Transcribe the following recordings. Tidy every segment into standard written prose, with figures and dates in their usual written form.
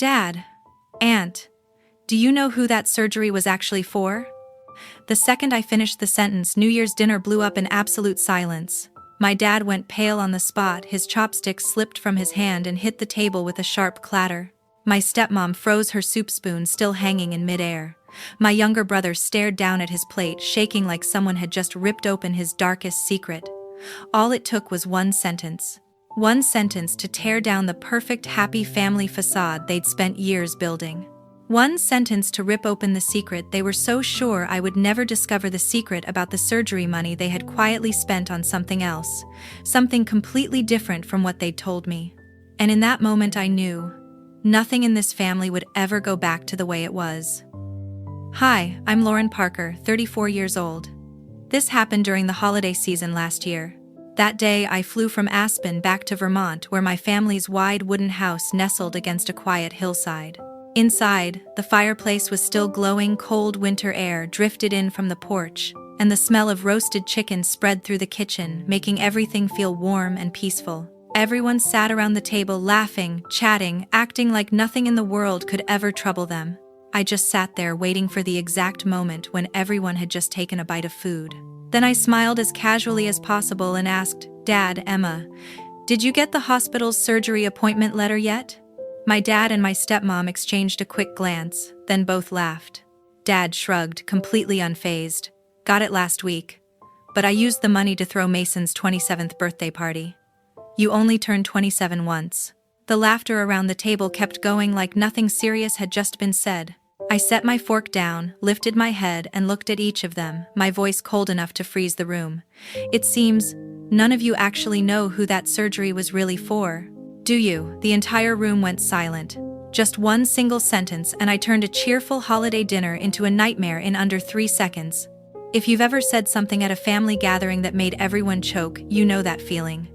Dad, Aunt, do you know who that surgery was actually for? The second I finished the sentence, New Year's dinner blew up in absolute silence. My dad went pale on the spot, his chopstick slipped from his hand and hit the table with a sharp clatter. My stepmom froze her soup spoon, still hanging in midair. My younger brother stared down at his plate, shaking like someone had just ripped open his darkest secret. All it took was one sentence. One sentence to tear down the perfect happy family facade they'd spent years building. One sentence to rip open the secret they were so sure I would never discover, the secret about the surgery money they had quietly spent on something else, something completely different from what they'd told me. And in that moment I knew, nothing in this family would ever go back to the way it was. Hi, I'm Lauren Parker, 34 years old. This happened during the holiday season last year. That day I flew from Aspen back to Vermont, where my family's wide wooden house nestled against a quiet hillside. Inside, the fireplace was still glowing, cold winter air drifted in from the porch, and the smell of roasted chicken spread through the kitchen, making everything feel warm and peaceful. Everyone sat around the table laughing, chatting, acting like nothing in the world could ever trouble them. I just sat there waiting for the exact moment when everyone had just taken a bite of food. Then I smiled as casually as possible and asked, "Dad, Emma, did you get the hospital's surgery appointment letter yet?" My dad and my stepmom exchanged a quick glance, then both laughed. Dad shrugged, completely unfazed. "Got it last week. But I used the money to throw Mason's 27th birthday party." "You only turned 27 once." The laughter around the table kept going like nothing serious had just been said. I set my fork down, lifted my head, and looked at each of them, my voice cold enough to freeze the room. "It seems none of you actually know who that surgery was really for. Do you?" The entire room went silent. Just one single sentence, and I turned a cheerful holiday dinner into a nightmare in under 3 seconds. If you've ever said something at a family gathering that made everyone choke, you know that feeling.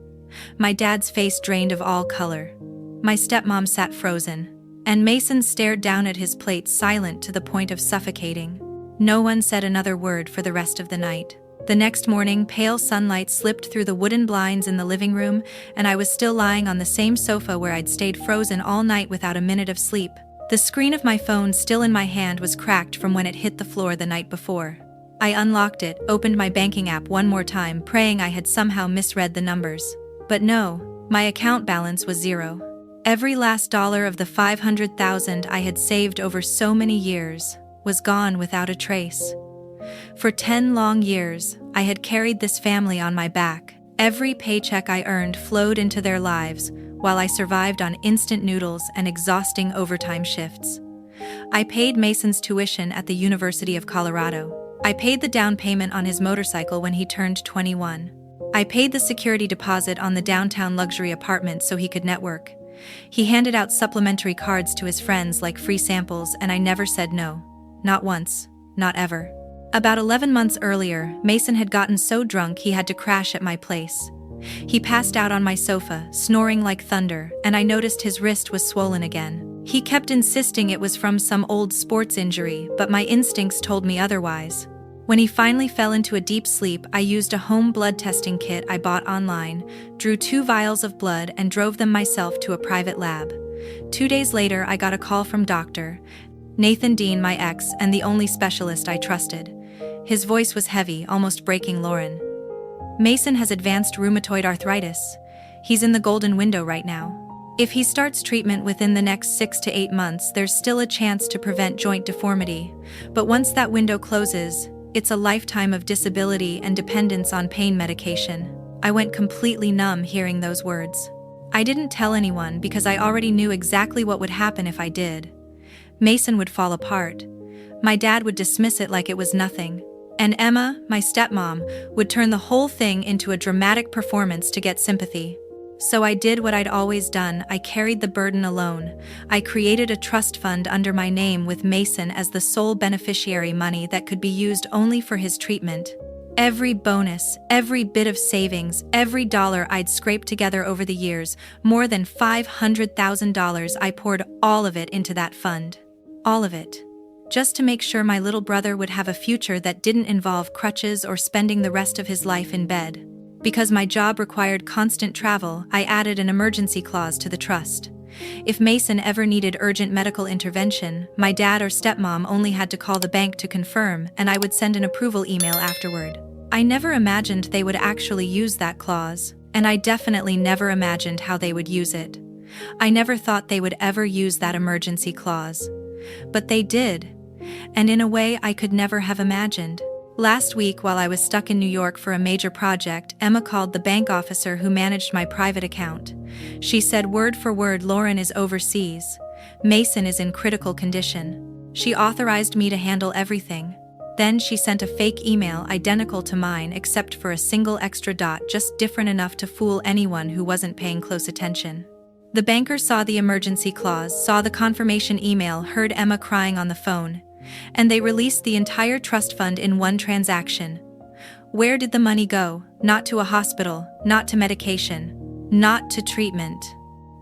My dad's face drained of all color. My stepmom sat frozen, and Mason stared down at his plate, silent to the point of suffocating. No one said another word for the rest of the night. The next morning, pale sunlight slipped through the wooden blinds in the living room, and I was still lying on the same sofa where I'd stayed frozen all night without a minute of sleep. The screen of my phone, still in my hand, was cracked from when it hit the floor the night before. I unlocked it, opened my banking app one more time, praying I had somehow misread the numbers. But no, my account balance was zero. Every last dollar of the $500,000 I had saved over so many years was gone without a trace. For 10 long years, I had carried this family on my back. Every paycheck I earned flowed into their lives, while I survived on instant noodles and exhausting overtime shifts. I paid Mason's tuition at the University of Colorado. I paid the down payment on his motorcycle when he turned 21. I paid the security deposit on the downtown luxury apartment so he could network. He handed out supplementary cards to his friends like free samples, and I never said no. Not once. Not ever. About 11 months earlier, Mason had gotten so drunk he had to crash at my place. He passed out on my sofa, snoring like thunder, and I noticed his wrist was swollen again. He kept insisting it was from some old sports injury, but my instincts told me otherwise. When he finally fell into a deep sleep, I used a home blood testing kit I bought online, drew 2 vials of blood, and drove them myself to a private lab. 2 days later, I got a call from Dr. Nathan Dean, my ex, and the only specialist I trusted. His voice was heavy, almost breaking. "Lauren, Mason has advanced rheumatoid arthritis. He's in the golden window right now. If he starts treatment within the next 6 to 8 months, there's still a chance to prevent joint deformity. But once that window closes, it's a lifetime of disability and dependence on pain medication." I went completely numb hearing those words. I didn't tell anyone because I already knew exactly what would happen if I did. Mason would fall apart. My dad would dismiss it like it was nothing. And Emma, my stepmom, would turn the whole thing into a dramatic performance to get sympathy. So I did what I'd always done. I carried the burden alone. I created a trust fund under my name with Mason as the sole beneficiary, money that could be used only for his treatment. Every bonus, every bit of savings, every dollar I'd scraped together over the years, more than $500,000, I poured all of it into that fund. All of it. Just to make sure my little brother would have a future that didn't involve crutches or spending the rest of his life in bed. Because my job required constant travel, I added an emergency clause to the trust. If Mason ever needed urgent medical intervention, my dad or stepmom only had to call the bank to confirm, and I would send an approval email afterward. I never imagined they would actually use that clause, and I definitely never imagined how they would use it. I never thought they would ever use that emergency clause. But they did, and in a way I could never have imagined. Last week, while I was stuck in New York for a major project, Emma called the bank officer who managed my private account. She said word for word, "Lauren is overseas. Mason is in critical condition." She authorized me to handle everything. Then she sent a fake email identical to mine except for a single extra dot, just different enough to fool anyone who wasn't paying close attention. The banker saw the emergency clause, saw the confirmation email, heard Emma crying on the phone, and they released the entire trust fund in one transaction. Where did the money go? Not to a hospital, not to medication, not to treatment,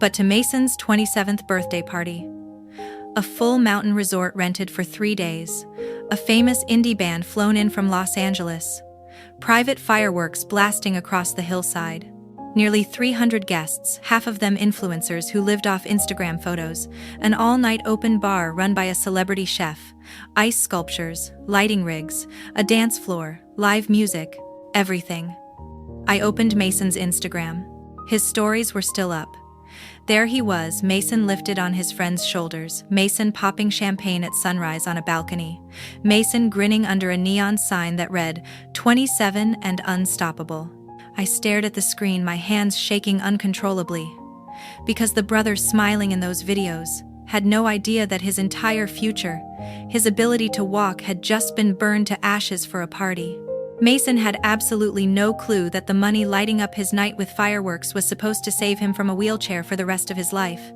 but to Mason's 27th birthday party. A full mountain resort rented for 3 days, a famous indie band flown in from Los Angeles, private fireworks blasting across the hillside. Nearly 300 guests, half of them influencers who lived off Instagram photos, an all-night open bar run by a celebrity chef, ice sculptures, lighting rigs, a dance floor, live music, everything. I opened Mason's Instagram. His stories were still up. There he was, Mason lifted on his friend's shoulders, Mason popping champagne at sunrise on a balcony, Mason grinning under a neon sign that read, 27 and unstoppable. I stared at the screen, my hands shaking uncontrollably. Because the brother smiling in those videos had no idea that his entire future, his ability to walk, had just been burned to ashes for a party. Mason had absolutely no clue that the money lighting up his night with fireworks was supposed to save him from a wheelchair for the rest of his life.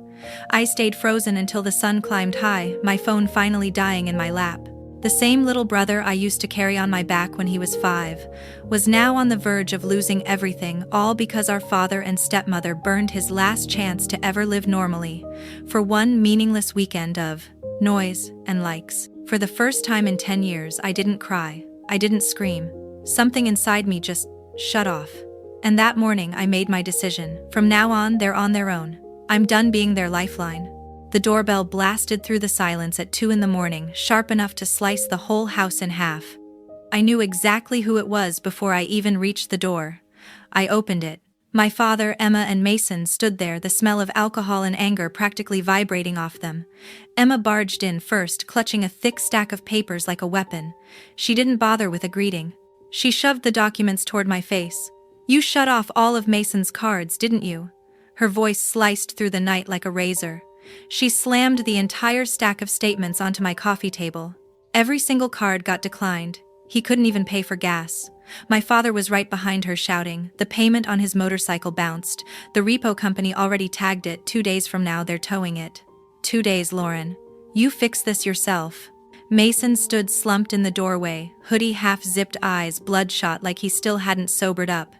I stayed frozen until the sun climbed high, my phone finally dying in my lap. The same little brother I used to carry on my back when he was 5 was now on the verge of losing everything, all because our father and stepmother burned his last chance to ever live normally for one meaningless weekend of noise and likes. For the first time in 10 years, I didn't cry. I didn't scream. Something inside me just shut off. And that morning I made my decision. From now on, they're on their own. I'm done being their lifeline. The doorbell blasted through the silence at 2 a.m, sharp enough to slice the whole house in half. I knew exactly who it was before I even reached the door. I opened it. My father, Emma, and Mason stood there, the smell of alcohol and anger practically vibrating off them. Emma barged in first, clutching a thick stack of papers like a weapon. She didn't bother with a greeting. She shoved the documents toward my face. "You shut off all of Mason's cards, didn't you?" Her voice sliced through the night like a razor. She slammed the entire stack of statements onto my coffee table. Every single card got declined. He couldn't even pay for gas. My father was right behind her, shouting. The payment on his motorcycle bounced. The repo company already tagged it. 2 days from now they're towing it. 2 days, Lauren. You fix this yourself. Mason stood slumped in the doorway, hoodie half-zipped, eyes bloodshot like he still hadn't sobered up.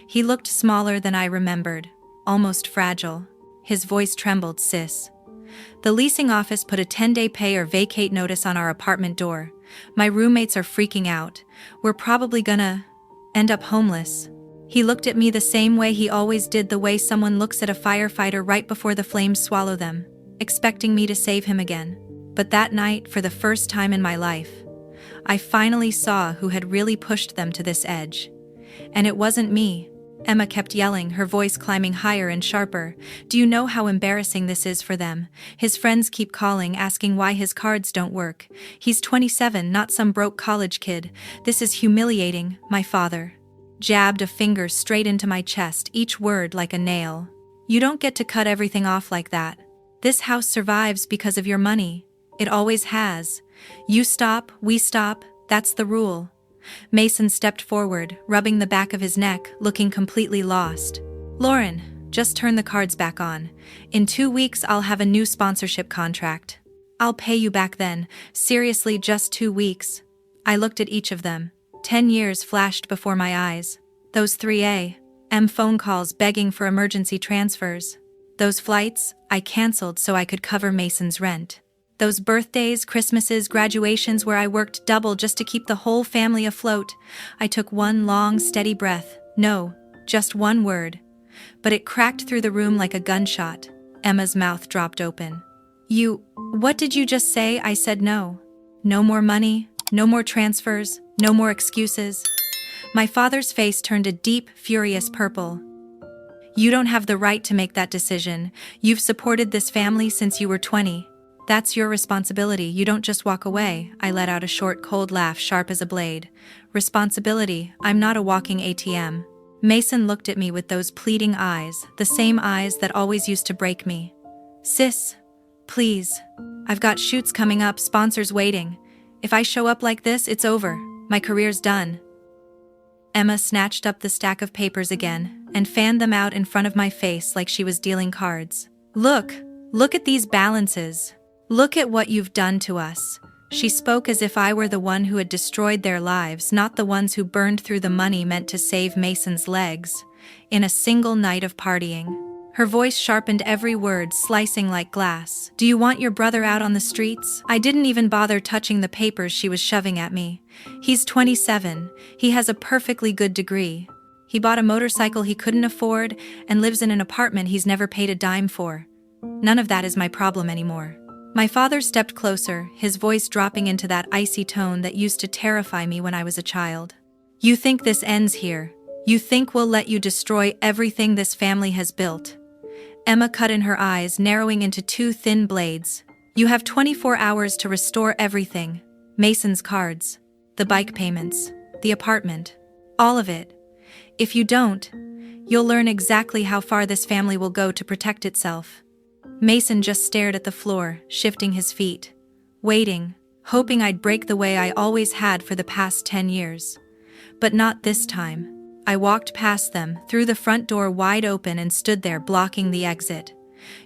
He looked smaller than I remembered, almost fragile. His voice trembled. "Sis. The leasing office put a 10-day pay or vacate notice on our apartment door. My roommates are freaking out. We're probably gonna end up homeless." He looked at me the same way he always did, the way someone looks at a firefighter right before the flames swallow them, expecting me to save him again. But that night, for the first time in my life, I finally saw who had really pushed them to this edge. And it wasn't me. Emma kept yelling, her voice climbing higher and sharper. "Do you know how embarrassing this is for them? His friends keep calling, asking why his cards don't work. He's 27, not some broke college kid. This is humiliating." My father jabbed a finger straight into my chest, each word like a nail. "You don't get to cut everything off like that. This house survives because of your money. It always has. You stop, we stop, that's the rule." Mason stepped forward, rubbing the back of his neck, looking completely lost. "Lauren, just turn the cards back on. In 2 weeks I'll have a new sponsorship contract. I'll pay you back then. Seriously, just 2 weeks." I looked at each of them. 10 years flashed before my eyes. Those 3 a.m. phone calls begging for emergency transfers. Those flights I canceled so I could cover Mason's rent. Those birthdays, Christmases, graduations where I worked double just to keep the whole family afloat. I took one long, steady breath. No, just one word. But it cracked through the room like a gunshot. Emma's mouth dropped open. What did you just say? I said no. No more money, no more transfers, no more excuses. My father's face turned a deep, furious purple. You don't have the right to make that decision. You've supported this family since you were 20. That's your responsibility. You don't just walk away. I let out a short, cold laugh, sharp as a blade. Responsibility? I'm not a walking ATM. Mason looked at me with those pleading eyes, the same eyes that always used to break me. Sis, please. I've got shoots coming up, sponsors waiting. If I show up like this, it's over. My career's done. Emma snatched up the stack of papers again and fanned them out in front of my face like she was dealing cards. Look at these balances. Look at what you've done to us. She spoke as if I were the one who had destroyed their lives, not the ones who burned through the money meant to save Mason's legs, in a single night of partying. Her voice sharpened every word, slicing like glass. Do you want your brother out on the streets? I didn't even bother touching the papers she was shoving at me. He's 27. He has a perfectly good degree. He bought a motorcycle he couldn't afford and lives in an apartment he's never paid a dime for. None of that is my problem anymore. My father stepped closer, his voice dropping into that icy tone that used to terrify me when I was a child. You think this ends here? You think we'll let you destroy everything this family has built? Emma cut in her eyes, narrowing into two thin blades. You have 24 hours to restore everything. Mason's cards, the bike payments, the apartment, all of it. If you don't, you'll learn exactly how far this family will go to protect itself. Mason just stared at the floor, shifting his feet, waiting, hoping I'd break the way I always had for the past 10 years. But not this time. I walked past them, threw the front door wide open and stood there blocking the exit.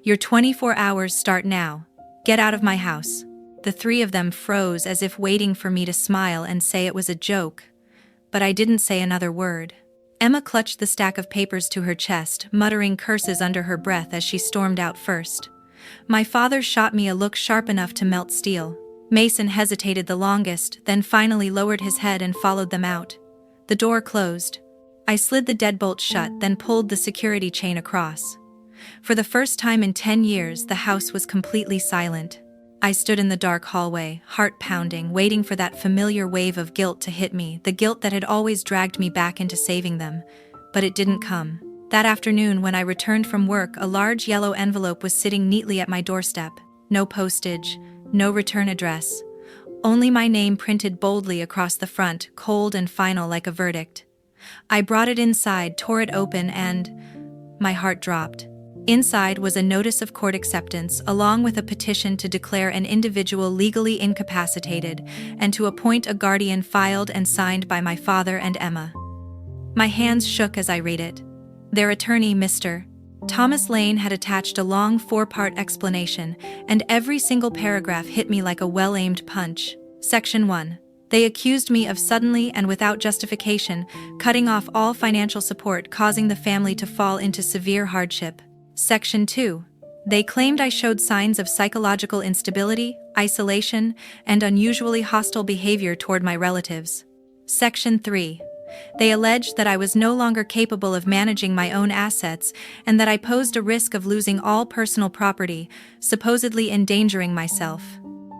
Your 24 hours start now. Get out of my house. The three of them froze as if waiting for me to smile and say it was a joke. But I didn't say another word. Emma clutched the stack of papers to her chest, muttering curses under her breath as she stormed out first. My father shot me a look sharp enough to melt steel. Mason hesitated the longest, then finally lowered his head and followed them out. The door closed. I slid the deadbolt shut, then pulled the security chain across. For the first time in 10 years, the house was completely silent. I stood in the dark hallway, heart pounding, waiting for that familiar wave of guilt to hit me, the guilt that had always dragged me back into saving them. But it didn't come. That afternoon, when I returned from work, a large yellow envelope was sitting neatly at my doorstep. No postage, no return address. Only my name printed boldly across the front, cold and final like a verdict. I brought it inside, tore it open, and my heart dropped. Inside was a notice of court acceptance, along with a petition to declare an individual legally incapacitated and to appoint a guardian, filed and signed by my father and Emma. My hands shook as I read it. Their attorney, Mr. Thomas Lane, had attached a long 4-part explanation, and every single paragraph hit me like a well-aimed punch. Section 1. They accused me of suddenly and without justification cutting off all financial support, causing the family to fall into severe hardship. Section 2. They claimed I showed signs of psychological instability, isolation, and unusually hostile behavior toward my relatives. Section 3. They alleged that I was no longer capable of managing my own assets and that I posed a risk of losing all personal property, supposedly endangering myself.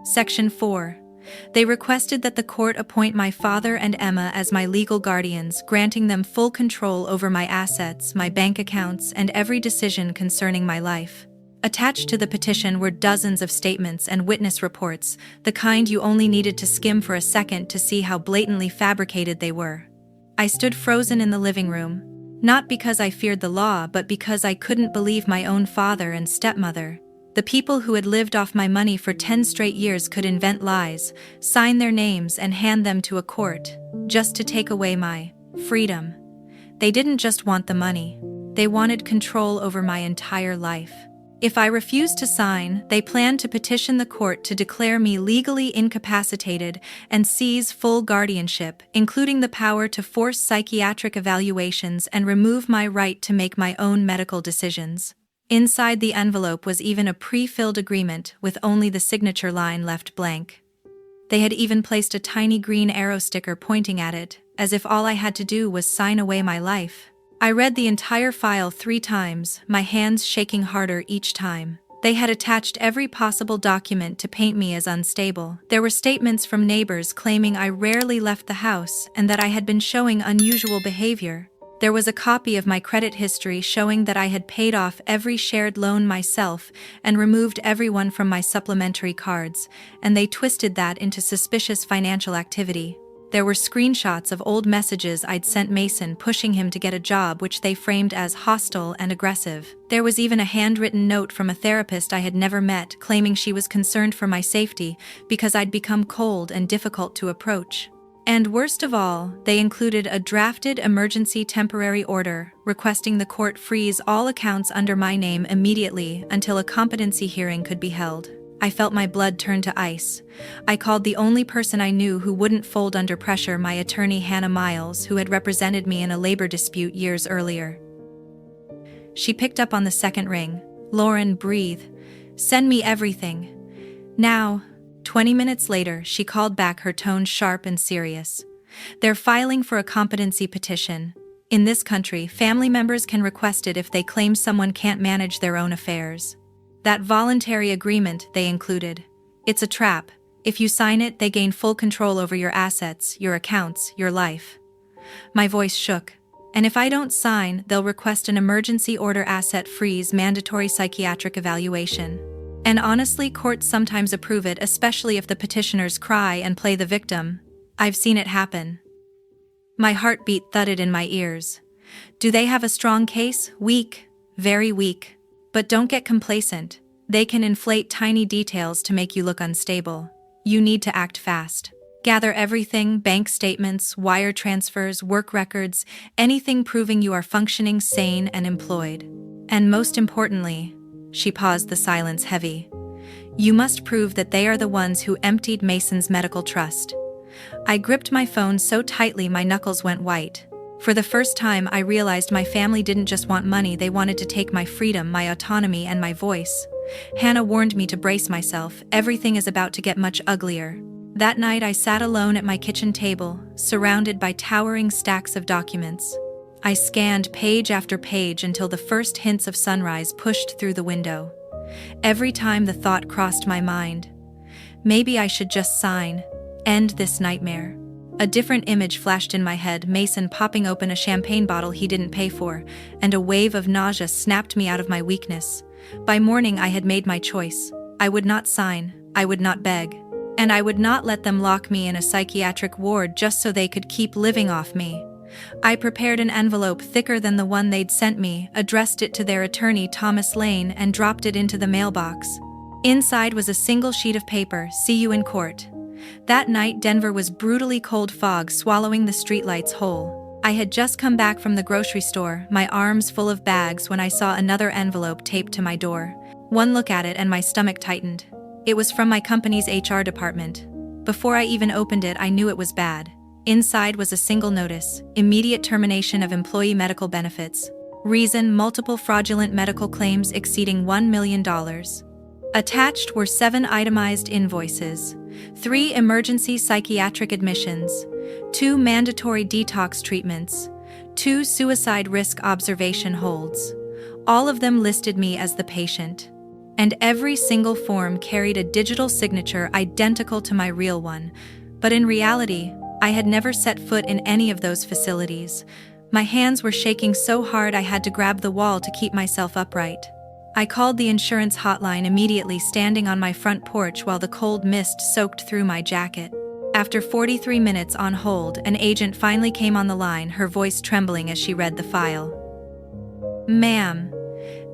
Section 4. They requested that the court appoint my father and Emma as my legal guardians, granting them full control over my assets, my bank accounts, and every decision concerning my life. Attached to the petition were dozens of statements and witness reports, the kind you only needed to skim for a second to see how blatantly fabricated they were. I stood frozen in the living room, not because I feared the law, but because I couldn't believe my own father and stepmother. The people who had lived off my money for 10 straight years could invent lies, sign their names, and hand them to a court, just to take away my freedom. They didn't just want the money. They wanted control over my entire life. If I refused to sign, they planned to petition the court to declare me legally incapacitated and seize full guardianship, including the power to force psychiatric evaluations and remove my right to make my own medical decisions. Inside the envelope was even a pre-filled agreement with only the signature line left blank. They had even placed a tiny green arrow sticker pointing at it, as if all I had to do was sign away my life. I read the entire file 3 times, my hands shaking harder each time. They had attached every possible document to paint me as unstable. There were statements from neighbors claiming I rarely left the house and that I had been showing unusual behavior. There was a copy of my credit history showing that I had paid off every shared loan myself and removed everyone from my supplementary cards, and they twisted that into suspicious financial activity. There were screenshots of old messages I'd sent Mason pushing him to get a job, which they framed as hostile and aggressive. There was even a handwritten note from a therapist I had never met claiming she was concerned for my safety because I'd become cold and difficult to approach. And worst of all, they included a drafted emergency temporary order requesting the court freeze all accounts under my name immediately until a competency hearing could be held. I felt my blood turn to ice. I called the only person I knew who wouldn't fold under pressure, my attorney Hannah Miles, who had represented me in a labor dispute years earlier. She picked up on the second ring. "Lauren, breathe. Send me everything. Now." 20 minutes later, she called back, her tone sharp and serious. "They're filing for a competency petition. In this country, family members can request it if they claim someone can't manage their own affairs. That voluntary agreement they included. It's a trap. If you sign it, they gain full control over your assets, your accounts, your life." My voice shook. "And if I don't sign, they'll request an emergency order, asset freeze, mandatory psychiatric evaluation. And honestly, courts sometimes approve it, especially if the petitioners cry and play the victim. I've seen it happen." My heartbeat thudded in my ears. "Do they have a strong case? Weak. Very weak. But don't get complacent. They can inflate tiny details to make you look unstable. You need to act fast. Gather everything: bank statements, wire transfers, work records, anything proving you are functioning, sane, and employed. And most importantly," she paused, the silence heavy, "you must prove that they are the ones who emptied Mason's medical trust." I gripped my phone so tightly my knuckles went white. For the first time, I realized my family didn't just want money, they wanted to take my freedom, my autonomy, and my voice. Hannah warned me to brace myself. Everything is about to get much uglier. That night, I sat alone at my kitchen table, surrounded by towering stacks of documents. I scanned page after page until the first hints of sunrise pushed through the window. Every time the thought crossed my mind, maybe I should just sign, end this nightmare. A different image flashed in my head: Mason popping open a champagne bottle he didn't pay for, and a wave of nausea snapped me out of my weakness. By morning, I had made my choice. I would not sign, I would not beg, and I would not let them lock me in a psychiatric ward just so they could keep living off me. I prepared an envelope thicker than the one they'd sent me, addressed it to their attorney Thomas Lane, and dropped it into the mailbox. Inside was a single sheet of paper: "See you in court." That night, Denver was brutally cold, fog swallowing the streetlights whole. I had just come back from the grocery store, my arms full of bags, when I saw another envelope taped to my door. One look at it and my stomach tightened. It was from my company's HR department. Before I even opened it, I knew it was bad. Inside was a single notice: immediate termination of employee medical benefits. Reason: multiple fraudulent medical claims exceeding $1 million. Attached were 7 itemized invoices, 3 emergency psychiatric admissions, 2 mandatory detox treatments, 2 suicide risk observation holds. All of them listed me as the patient. And every single form carried a digital signature identical to my real one. But in reality, I had never set foot in any of those facilities. My hands were shaking so hard I had to grab the wall to keep myself upright. I called the insurance hotline immediately, standing on my front porch while the cold mist soaked through my jacket. After 43 minutes on hold, an agent finally came on the line, her voice trembling as she read the file. "Ma'am,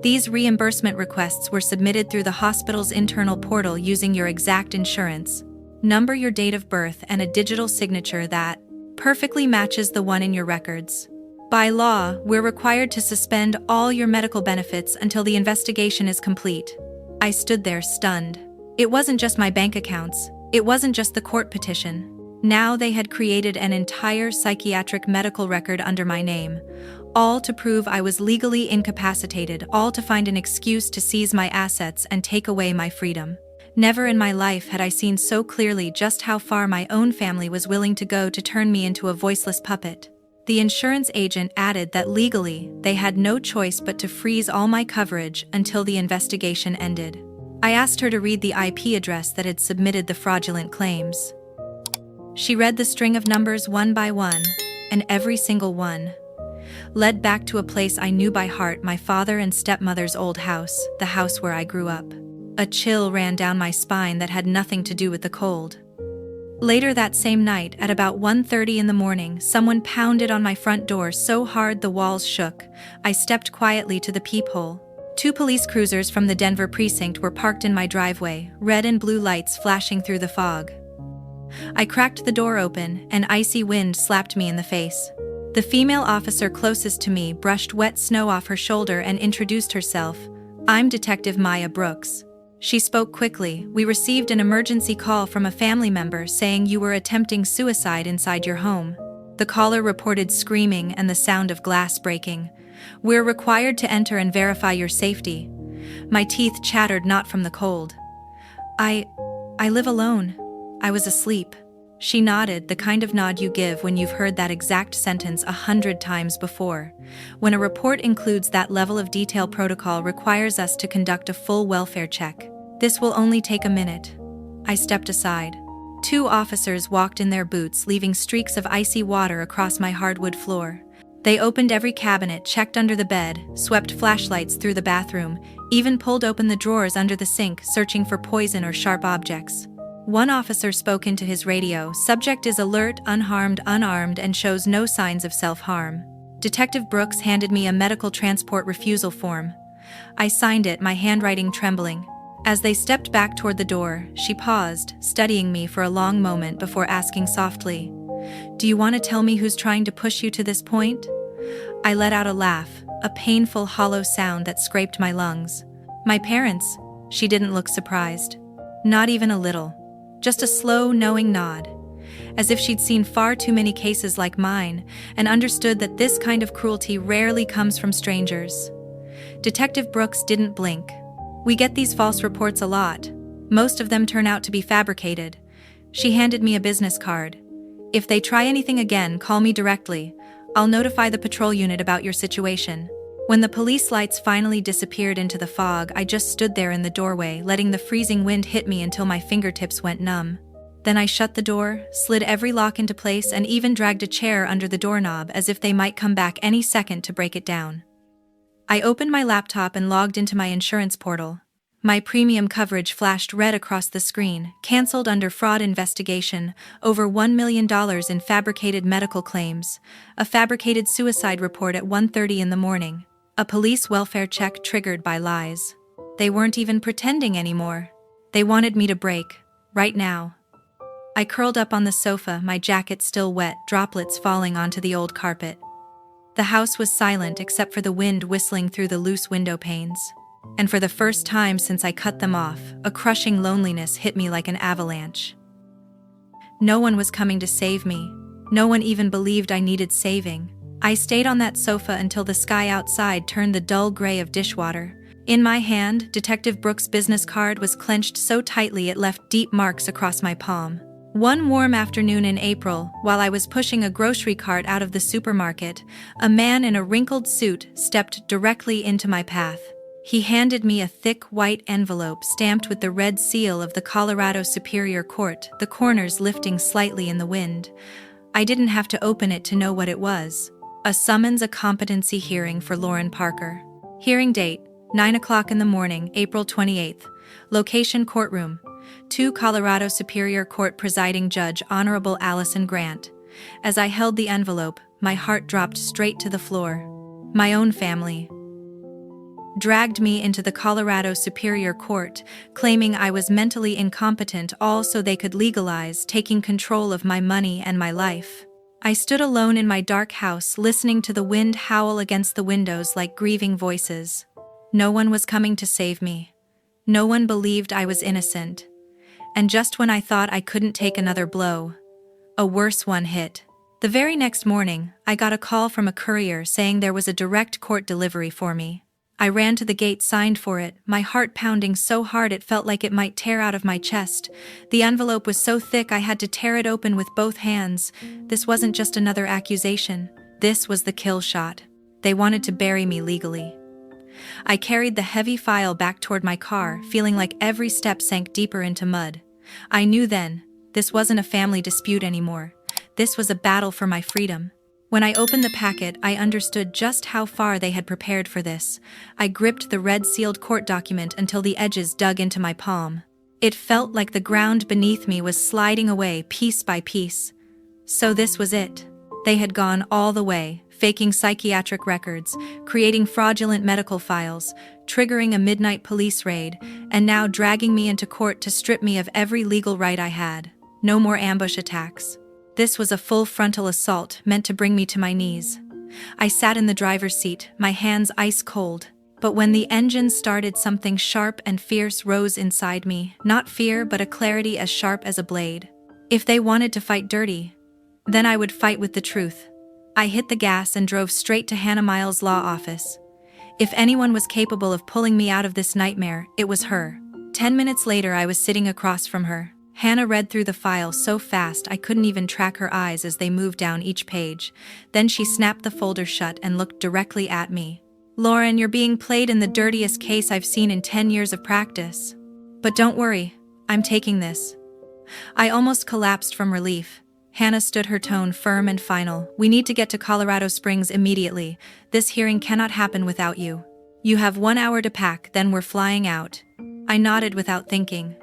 these reimbursement requests were submitted through the hospital's internal portal using your exact insurance number, your date of birth, and a digital signature that perfectly matches the one in your records. By law, we're required to suspend all your medical benefits until the investigation is complete." I stood there stunned. It wasn't just my bank accounts. It wasn't just the court petition. Now they had created an entire psychiatric medical record under my name, all to prove I was legally incapacitated, all to find an excuse to seize my assets and take away my freedom. Never in my life had I seen so clearly just how far my own family was willing to go to turn me into a voiceless puppet. The insurance agent added that legally, they had no choice but to freeze all my coverage until the investigation ended. I asked her to read the IP address that had submitted the fraudulent claims. She read the string of numbers one by one, and every single one led back to a place I knew by heart: my father and stepmother's old house, the house where I grew up. A chill ran down my spine that had nothing to do with the cold. Later that same night, at about 1:30 in the morning, someone pounded on my front door so hard the walls shook. I stepped quietly to the peephole. 2 police cruisers from the Denver precinct were parked in my driveway, red and blue lights flashing through the fog. I cracked the door open, and icy wind slapped me in the face. The female officer closest to me brushed wet snow off her shoulder and introduced herself. "I'm Detective Maya Brooks." She spoke quickly. "We received an emergency call from a family member saying you were attempting suicide inside your home." The caller reported screaming and the sound of glass breaking. "We're required to enter and verify your safety." My teeth chattered, not from the cold. I live alone. I was asleep." She nodded, the kind of nod you give when you've heard that exact sentence 100 times before. When a report includes that level of detail, protocol requires us to conduct a full welfare check. "This will only take a minute." I stepped aside. 2 officers walked in their boots, leaving streaks of icy water across my hardwood floor. They opened every cabinet, checked under the bed, swept flashlights through the bathroom, even pulled open the drawers under the sink, searching for poison or sharp objects. One officer spoke into his radio. "Subject is alert, unharmed, unarmed, and shows no signs of self-harm." Detective Brooks handed me a medical transport refusal form. I signed it, my handwriting trembling. As they stepped back toward the door, she paused, studying me for a long moment before asking softly, "Do you want to tell me who's trying to push you to this point?" I let out a laugh, a painful, hollow sound that scraped my lungs. "My parents." She didn't look surprised. Not even a little. Just a slow, knowing nod. As if she'd seen far too many cases like mine, and understood that this kind of cruelty rarely comes from strangers. Detective Brooks didn't blink. "We get these false reports a lot. Most of them turn out to be fabricated." She handed me a business card. "If they try anything again, call me directly. I'll notify the patrol unit about your situation." When the police lights finally disappeared into the fog, I just stood there in the doorway, letting the freezing wind hit me until my fingertips went numb. Then I shut the door, slid every lock into place, and even dragged a chair under the doorknob as if they might come back any second to break it down. I opened my laptop and logged into my insurance portal. My premium coverage flashed red across the screen, canceled under fraud investigation, over $1 million in fabricated medical claims, a fabricated suicide report at 1:30 in the morning, a police welfare check triggered by lies. They weren't even pretending anymore. They wanted me to break, right now. I curled up on the sofa, my jacket still wet, droplets falling onto the old carpet. The house was silent except for the wind whistling through the loose window panes. And for the first time since I cut them off, a crushing loneliness hit me like an avalanche. No one was coming to save me. No one even believed I needed saving. I stayed on that sofa until the sky outside turned the dull gray of dishwater. In my hand, Detective Brooks' business card was clenched so tightly it left deep marks across my palm. One warm afternoon in April, while I was pushing a grocery cart out of the supermarket, a man in a wrinkled suit stepped directly into my path. He handed me a thick white envelope stamped with the red seal of the Colorado Superior Court, the corners lifting slightly in the wind. I didn't have to open it to know what it was. A summons, a competency hearing for Lauren Parker. Hearing date, 9 o'clock in the morning, April 28th. Location, courtroom. 2 Colorado Superior Court Presiding Judge Honorable Allison Grant. As I held the envelope, my heart dropped straight to the floor. My own family dragged me into the Colorado Superior Court, claiming I was mentally incompetent, all so they could legalize taking control of my money and my life. I stood alone in my dark house, listening to the wind howl against the windows like grieving voices. No one was coming to save me. No one believed I was innocent. And just when I thought I couldn't take another blow, a worse one hit. The very next morning, I got a call from a courier saying there was a direct court delivery for me. I ran to the gate, signed for it, my heart pounding so hard it felt like it might tear out of my chest. The envelope was so thick I had to tear it open with both hands. This wasn't just another accusation. This was the kill shot. They wanted to bury me legally. I carried the heavy file back toward my car, feeling like every step sank deeper into mud. I knew then, this wasn't a family dispute anymore. This was a battle for my freedom. When I opened the packet, I understood just how far they had prepared for this. I gripped the red-sealed court document until the edges dug into my palm. It felt like the ground beneath me was sliding away piece by piece. So this was it. They had gone all the way, faking psychiatric records, creating fraudulent medical files, triggering a midnight police raid, and now dragging me into court to strip me of every legal right I had. No more ambush attacks. This was a full frontal assault meant to bring me to my knees. I sat in the driver's seat, my hands ice cold. But when the engine started, something sharp and fierce rose inside me, not fear but a clarity as sharp as a blade. If they wanted to fight dirty, then I would fight with the truth. I hit the gas and drove straight to Hannah Miles' law office. If anyone was capable of pulling me out of this nightmare, it was her. 10 minutes later, I was sitting across from her. Hannah read through the file so fast I couldn't even track her eyes as they moved down each page. Then she snapped the folder shut and looked directly at me. "Lauren, you're being played in the dirtiest case I've seen in 10 years of practice. But don't worry, I'm taking this." I almost collapsed from relief. Hannah stood, her tone firm and final. "We need to get to Colorado Springs immediately. This hearing cannot happen without you. You have 1 hour to pack, then we're flying out." I nodded without thinking.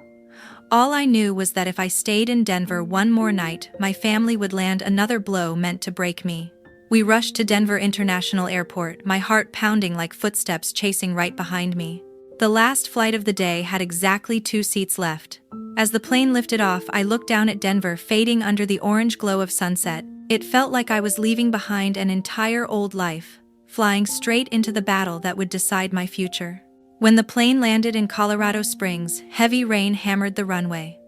All I knew was that if I stayed in Denver one more night, my family would land another blow meant to break me. We rushed to Denver International Airport, my heart pounding like footsteps chasing right behind me. The last flight of the day had exactly 2 seats left. As the plane lifted off, I looked down at Denver fading under the orange glow of sunset. It felt like I was leaving behind an entire old life, flying straight into the battle that would decide my future. When the plane landed in Colorado Springs, heavy rain hammered the runway.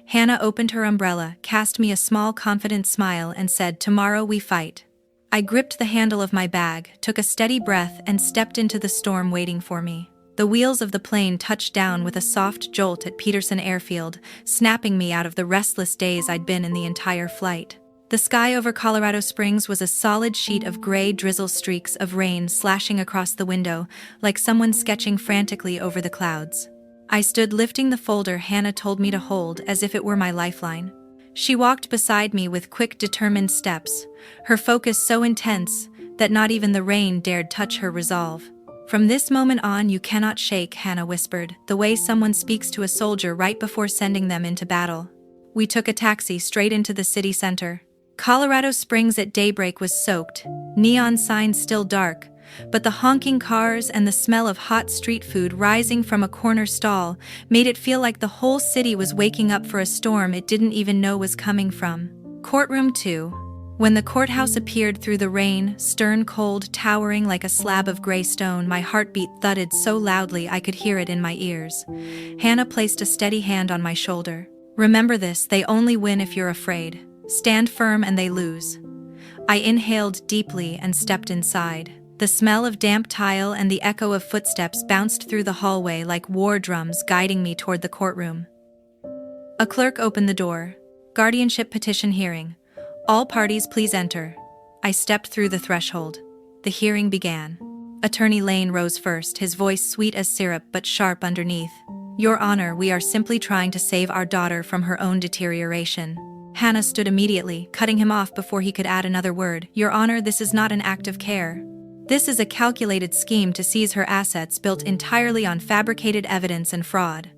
Hannah opened her umbrella, cast me a small confident smile and said, "Tomorrow we fight." I gripped the handle of my bag, took a steady breath and stepped into the storm waiting for me. The wheels of the plane touched down with a soft jolt at Peterson Airfield, snapping me out of the restless daze I'd been in the entire flight. The sky over Colorado Springs was a solid sheet of gray drizzle, streaks of rain slashing across the window, like someone sketching frantically over the clouds. I stood lifting the folder Hannah told me to hold as if it were my lifeline. She walked beside me with quick, determined steps, her focus so intense that not even the rain dared touch her resolve. "From this moment on, you cannot shake," Hannah whispered, the way someone speaks to a soldier right before sending them into battle. We took a taxi straight into the city center. Colorado Springs at daybreak was soaked, neon signs still dark, but the honking cars and the smell of hot street food rising from a corner stall made it feel like the whole city was waking up for a storm it didn't even know was coming from. Courtroom 2. When the courthouse appeared through the rain, stern, cold, towering like a slab of gray stone, my heartbeat thudded so loudly I could hear it in my ears. Hannah placed a steady hand on my shoulder. "Remember this, they only win if you're afraid. Stand firm and they lose." I inhaled deeply and stepped inside. The smell of damp tile and the echo of footsteps bounced through the hallway like war drums guiding me toward the courtroom. A clerk opened the door. "Guardianship petition hearing. All parties please enter." I stepped through the threshold. The hearing began. Attorney Lane rose first, his voice sweet as syrup but sharp underneath. "Your Honor, we are simply trying to save our daughter from her own deterioration." Hannah stood immediately, cutting him off before he could add another word. "Your Honor, this is not an act of care. This is a calculated scheme to seize her assets built entirely on fabricated evidence and fraud.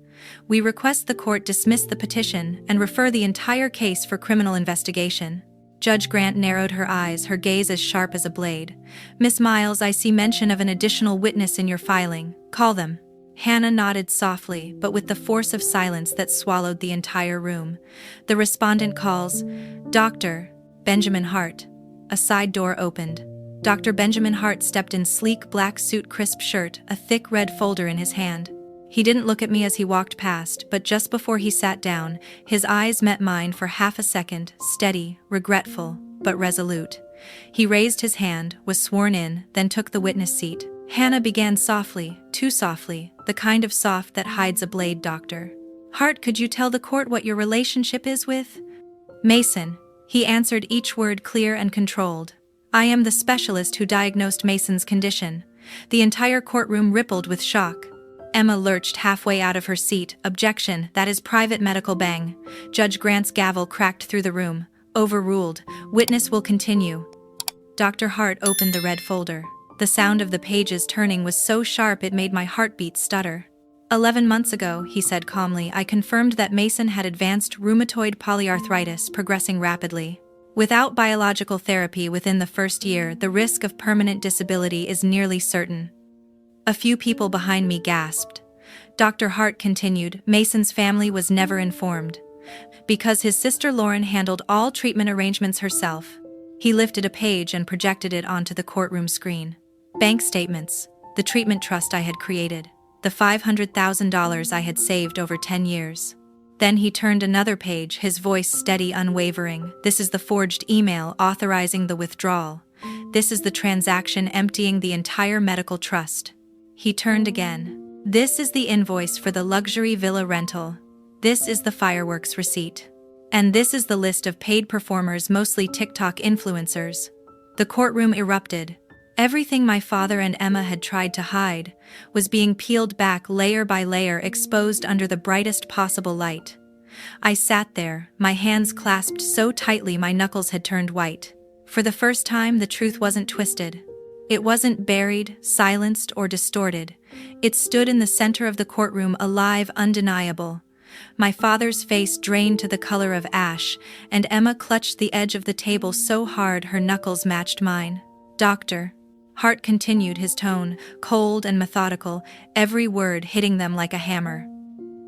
We request the court dismiss the petition and refer the entire case for criminal investigation." Judge Grant narrowed her eyes, her gaze as sharp as a blade. "Miss Miles, I see mention of an additional witness in your filing. Call them." Hannah nodded softly, but with the force of silence that swallowed the entire room. The respondent calls, "Dr. Benjamin Hart." A side door opened. Dr. Benjamin Hart stepped in sleek black suit, crisp shirt, a thick red folder in his hand. He didn't look at me as he walked past, but just before he sat down, his eyes met mine for half a second, steady, regretful, but resolute. He raised his hand, was sworn in, then took the witness seat. Hannah began softly, too softly, the kind of soft that hides a blade. "Dr. Hart, could you tell the court what your relationship is with Mason?" He answered each word clear and controlled. I am the specialist who diagnosed Mason's condition. The entire courtroom rippled with shock. Emma lurched halfway out of her seat. Objection, that is private medical. Bang. Judge Grant's gavel cracked through the room. Overruled. Witness will continue. Dr. Hart opened the red folder. The sound of the pages turning was so sharp it made my heartbeat stutter. 11 months ago, he said calmly, I confirmed that Mason had advanced rheumatoid polyarthritis progressing rapidly. Without biological therapy within the first year, the risk of permanent disability is nearly certain. A few people behind me gasped. Dr. Hart continued, Mason's family was never informed. Because his sister Lauren handled all treatment arrangements herself. He lifted a page and projected it onto the courtroom screen. Bank statements, the treatment trust I had created, the $500,000 I had saved over 10 years. Then he turned another page, his voice steady, unwavering. This is the forged email authorizing the withdrawal. This is the transaction emptying the entire medical trust. He turned again. This is the invoice for the luxury villa rental. This is the fireworks receipt. And this is the list of paid performers, mostly TikTok influencers. The courtroom erupted. Everything my father and Emma had tried to hide was being peeled back layer by layer, exposed under the brightest possible light. I sat there, my hands clasped so tightly my knuckles had turned white. For the first time, the truth wasn't twisted. It wasn't buried, silenced, or distorted. It stood in the center of the courtroom, alive, undeniable. My father's face drained to the color of ash, and Emma clutched the edge of the table so hard her knuckles matched mine. Doctor. Hart continued, his tone cold and methodical, every word hitting them like a hammer.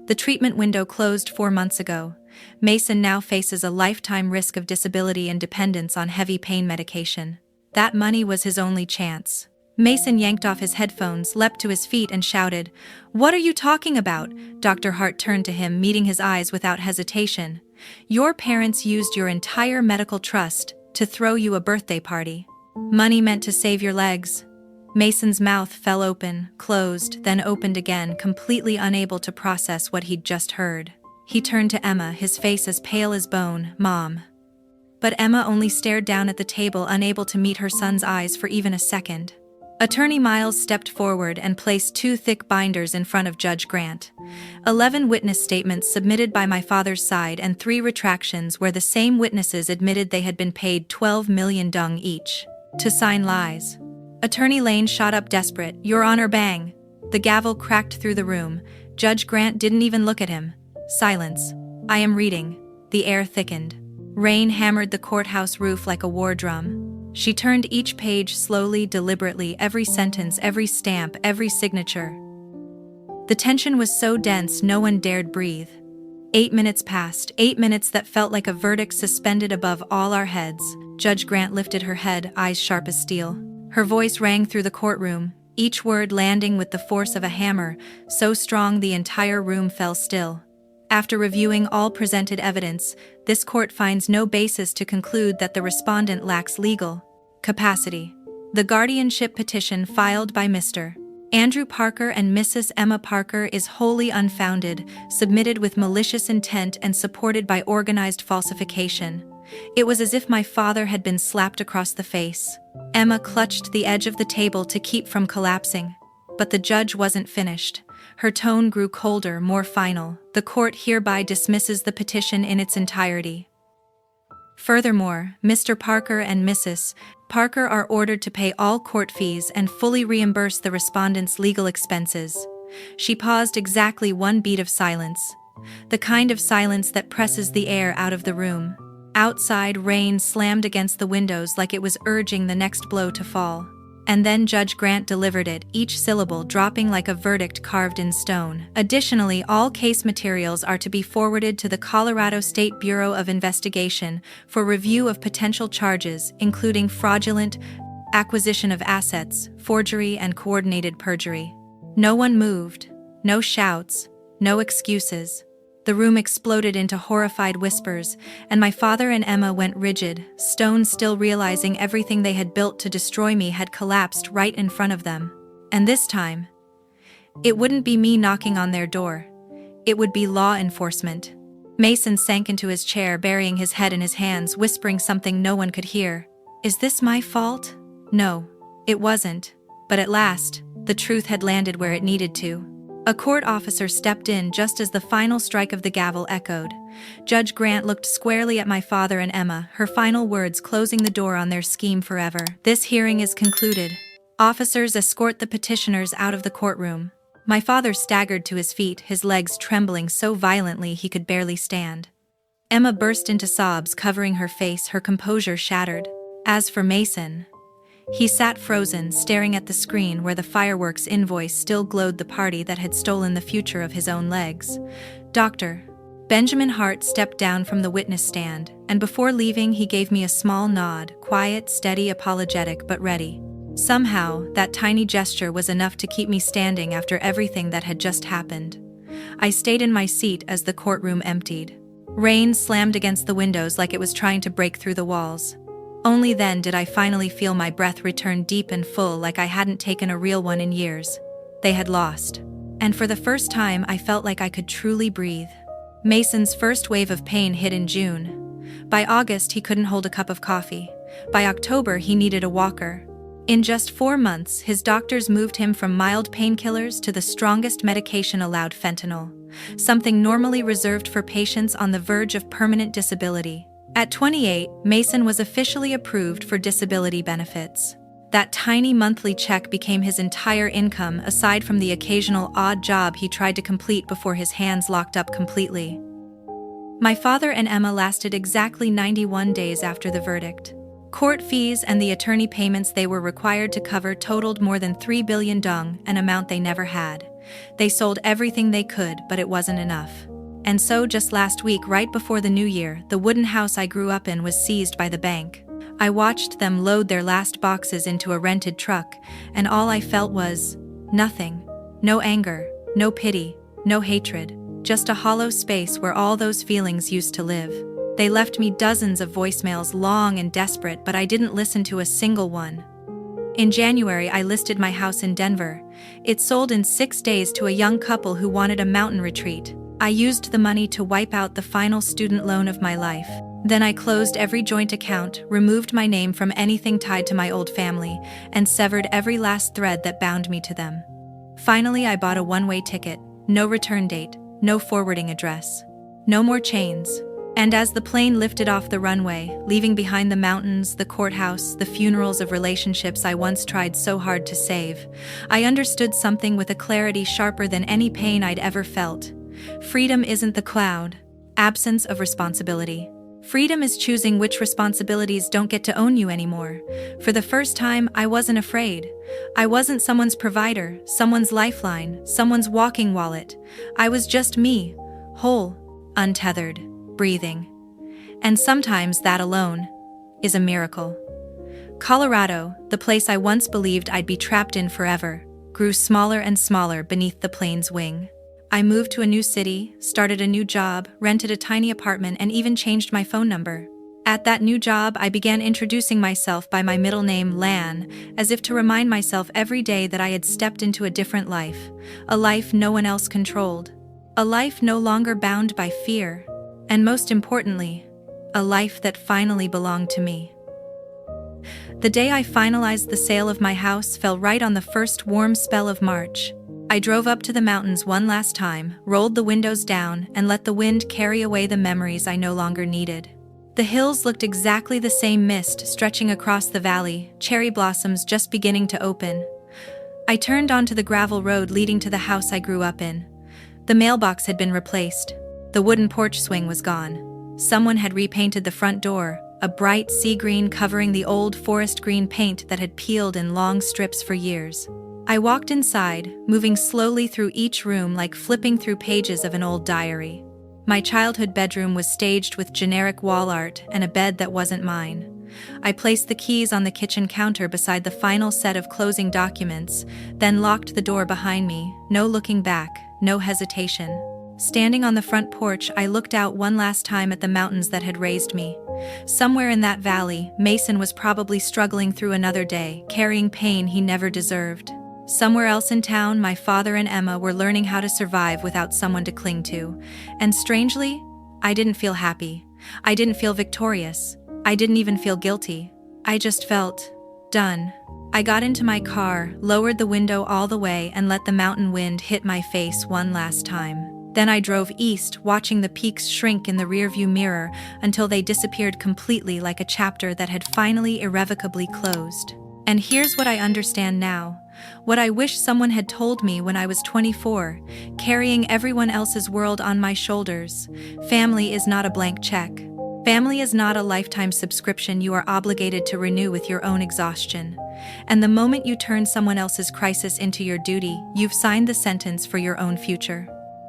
The treatment window closed 4 months ago. Mason now faces a lifetime risk of disability and dependence on heavy pain medication. That money was his only chance. Mason yanked off his headphones, leapt to his feet, and shouted, What are you talking about? Dr. Hart turned to him, meeting his eyes without hesitation. Your parents used your entire medical trust to throw you a birthday party. Money meant to save your legs. Mason's mouth fell open, closed, then opened again, completely unable to process what he'd just heard. He turned to Emma, his face as pale as bone. Mom. But Emma only stared down at the table, unable to meet her son's eyes for even a second. Attorney Miles stepped forward and placed 2 thick binders in front of Judge Grant. 11 witness statements submitted by my father's side and 3 retractions where the same witnesses admitted they had been paid 12 million dung each to sign lies. Attorney Lane shot up, desperate. Your Honor, bang. The gavel cracked through the room. Judge Grant didn't even look at him. Silence. I am reading. The air thickened. Rain hammered the courthouse roof like a war drum. She turned each page slowly, deliberately, every sentence, every stamp, every signature. The tension was so dense no one dared breathe. 8 minutes passed, 8 minutes that felt like a verdict suspended above all our heads. Judge Grant lifted her head, eyes sharp as steel. Her voice rang through the courtroom, each word landing with the force of a hammer, so strong the entire room fell still. After reviewing all presented evidence, this court finds no basis to conclude that the respondent lacks legal capacity. The guardianship petition filed by Mr. Andrew Parker and Mrs. Emma Parker is wholly unfounded, submitted with malicious intent and supported by organized falsification. It was as if my father had been slapped across the face. Emma clutched the edge of the table to keep from collapsing. But the judge wasn't finished. Her tone grew colder, more final. The court hereby dismisses the petition in its entirety. Furthermore, Mr. Parker and Mrs. Parker are ordered to pay all court fees and fully reimburse the respondent's legal expenses. She paused, exactly 1 beat of silence. The kind of silence that presses the air out of the room. Outside, rain slammed against the windows like it was urging the next blow to fall. And then Judge Grant delivered it, each syllable dropping like a verdict carved in stone. Additionally, all case materials are to be forwarded to the Colorado State Bureau of Investigation for review of potential charges, including fraudulent acquisition of assets, forgery, and coordinated perjury. No one moved. No shouts. No excuses. The room exploded into horrified whispers, and my father and Emma went rigid, stone still, realizing everything they had built to destroy me had collapsed right in front of them. And this time, it wouldn't be me knocking on their door. It would be law enforcement. Mason sank into his chair, burying his head in his hands, whispering something no one could hear. Is this my fault? No, it wasn't. But at last, the truth had landed where it needed to. A court officer stepped in just as the final strike of the gavel echoed. Judge Grant looked squarely at my father and Emma, her final words closing the door on their scheme forever. This hearing is concluded. Officers escort the petitioners out of the courtroom. My father staggered to his feet, his legs trembling so violently he could barely stand. Emma burst into sobs, covering her face, her composure shattered. As for Mason, he sat frozen, staring at the screen where the fireworks invoice still glowed, the party that had stolen the future of his own legs. Dr. Benjamin Hart stepped down from the witness stand, and before leaving he gave me a small nod, quiet, steady, apologetic, but ready. Somehow, that tiny gesture was enough to keep me standing after everything that had just happened. I stayed in my seat as the courtroom emptied. Rain slammed against the windows like it was trying to break through the walls. Only then did I finally feel my breath return deep and full, like I hadn't taken a real one in years. They had lost. And for the first time, I felt like I could truly breathe. Mason's first wave of pain hit in June. By August, he couldn't hold a cup of coffee. By October, he needed a walker. In just 4 months, his doctors moved him from mild painkillers to the strongest medication allowed, fentanyl, something normally reserved for patients on the verge of permanent disability. At 28, Mason was officially approved for disability benefits. That tiny monthly check became his entire income, aside from the occasional odd job he tried to complete before his hands locked up completely. My father and Emma lasted exactly 91 days after the verdict. Court fees and the attorney payments they were required to cover totaled more than 3 billion dong, an amount they never had. They sold everything they could, but it wasn't enough. And so just last week, right before the new year, the wooden house I grew up in was seized by the bank. I watched them load their last boxes into a rented truck, and all I felt was nothing. No anger, no pity, no hatred, just a hollow space where all those feelings used to live. They left me dozens of voicemails, long and desperate, but I didn't listen to a single one. In January, I listed my house in Denver. It sold in 6 days to a young couple who wanted a mountain retreat. I used the money to wipe out the final student loan of my life. Then I closed every joint account, removed my name from anything tied to my old family, and severed every last thread that bound me to them. Finally, I bought a one-way ticket, no return date, no forwarding address. No more chains. And as the plane lifted off the runway, leaving behind the mountains, the courthouse, the funerals of relationships I once tried so hard to save, I understood something with a clarity sharper than any pain I'd ever felt. Freedom isn't the cloud, absence of responsibility. Freedom is choosing which responsibilities don't get to own you anymore. For the first time, I wasn't afraid. I wasn't someone's provider, someone's lifeline, someone's walking wallet. I was just me, whole, untethered, breathing. And sometimes that alone is a miracle. Colorado, the place I once believed I'd be trapped in forever, grew smaller and smaller beneath the plane's wing. I moved to a new city, started a new job, rented a tiny apartment, and even changed my phone number. At that new job, I began introducing myself by my middle name, Lan, as if to remind myself every day that I had stepped into a different life, a life no one else controlled, a life no longer bound by fear, and most importantly, a life that finally belonged to me. The day I finalized the sale of my house fell right on the first warm spell of March. I drove up to the mountains one last time, rolled the windows down, and let the wind carry away the memories I no longer needed. The hills looked exactly the same, mist stretching across the valley, cherry blossoms just beginning to open. I turned onto the gravel road leading to the house I grew up in. The mailbox had been replaced. The wooden porch swing was gone. Someone had repainted the front door, a bright sea green covering the old forest green paint that had peeled in long strips for years. I walked inside, moving slowly through each room like flipping through pages of an old diary. My childhood bedroom was staged with generic wall art and a bed that wasn't mine. I placed the keys on the kitchen counter beside the final set of closing documents, then locked the door behind me, no looking back, no hesitation. Standing on the front porch, I looked out one last time at the mountains that had raised me. Somewhere in that valley, Mason was probably struggling through another day, carrying pain he never deserved. Somewhere else in town, my father and Emma were learning how to survive without someone to cling to. And strangely, I didn't feel happy. I didn't feel victorious. I didn't even feel guilty. I just felt done. I got into my car, lowered the window all the way, and let the mountain wind hit my face one last time. Then I drove east, watching the peaks shrink in the rearview mirror until they disappeared completely, like a chapter that had finally irrevocably closed. And here's what I understand now. What I wish someone had told me when I was 24, carrying everyone else's world on my shoulders. Family is not a blank check. Family is not a lifetime subscription you are obligated to renew with your own exhaustion. And the moment you turn someone else's crisis into your duty, you've signed the sentence for your own future.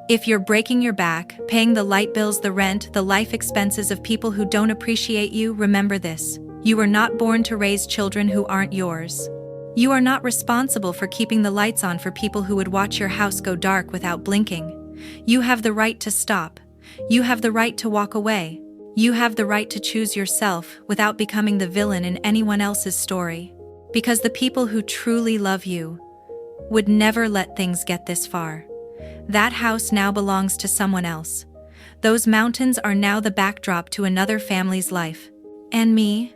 If you're breaking your back, paying the light bills, the rent, the life expenses of people who don't appreciate you, remember this. You were not born to raise children who aren't yours. You are not responsible for keeping the lights on for people who would watch your house go dark without blinking. You have the right to stop. You have the right to walk away. You have the right to choose yourself without becoming the villain in anyone else's story. Because the people who truly love you would never let things get this far. That house now belongs to someone else. Those mountains are now the backdrop to another family's life. And me?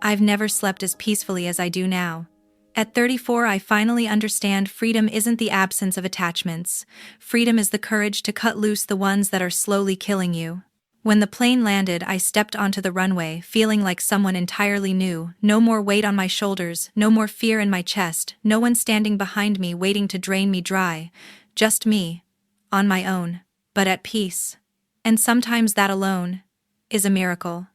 I've never slept as peacefully as I do now. At 34, I finally understand freedom isn't the absence of attachments. Freedom is the courage to cut loose the ones that are slowly killing you. When the plane landed, I stepped onto the runway, feeling like someone entirely new. No more weight on my shoulders, no more fear in my chest, no one standing behind me waiting to drain me dry. Just me, on my own, but at peace. And sometimes that alone is a miracle.